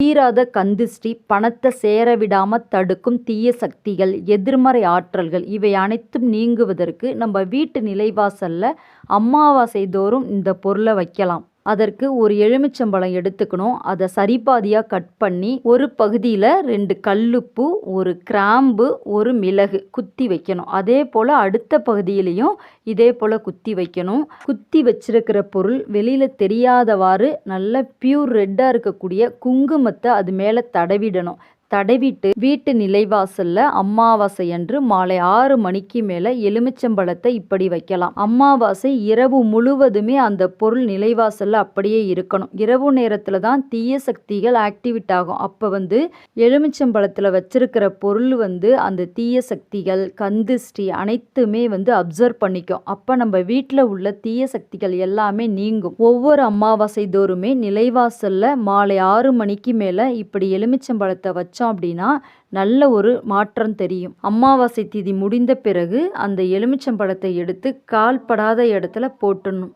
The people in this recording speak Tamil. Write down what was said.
தீராத கந்திஷ்டி, பணத்தை சேர விடாம தடுக்கும் தீய சக்திகள், எதிர்மறை ஆற்றல்கள் இவை அனைத்தும் நீங்குவதற்கு நம்ம வீட்டு நிலைவாசல்ல அமாவாசை தோறும் இந்த பொருளை வைக்கலாம். அதற்கு ஒரு எலுமிச்சம்பழம் எடுத்துக்கணும். அதை சரிபாதியாக கட் பண்ணி ஒரு பகுதியில் 2 கல்லுப்பு, ஒரு கிராம்பு, ஒரு மிளகு குத்தி வைக்கணும். அதே போல் அடுத்த பகுதியிலையும் இதே போல் குத்தி வைக்கணும். குத்தி வச்சிருக்கிற பொருள் வெளியில் தெரியாதவாறு நல்ல பியூர் ரெட்டாக இருக்கக்கூடிய குங்குமத்தை அது மேலே தடவிடணும். தடவிட்டு வீட்டு நிலைவாசல்ல அமாவாசை அன்று மாலை 6 மணிக்கு மேலே எலுமிச்சம்பழத்தை இப்படி வைக்கலாம். அமாவாசை இரவு முழுவதுமே அந்த பொருள் நிலைவாசல்ல அப்படியே இருக்கணும். இரவு நேரத்தில் தான் தீய சக்திகள் ஆக்டிவேட் ஆகும். அப்போ எலுமிச்சம்பழத்தில் வச்சிருக்கிற பொருள் அந்த தீய சக்திகள், கந்திஷ்டி அனைத்துமே அப்சர்வ் பண்ணிக்கும். அப்போ நம்ம வீட்டில் உள்ள தீய சக்திகள் எல்லாமே நீங்கும். ஒவ்வொரு அமாவாசை தோறுமே நிலைவாசல்ல மாலை 6 மணிக்கு மேலே இப்படி எலுமிச்சம்பழத்தை வச்சோம் அப்படின்னா நல்ல ஒரு மாற்றம் தெரியும். அமாவாசை திதி முடிந்த பிறகு அந்த எலுமிச்சம்பழத்தை எடுத்து கால்படாத இடத்துல போட்டுடணும்.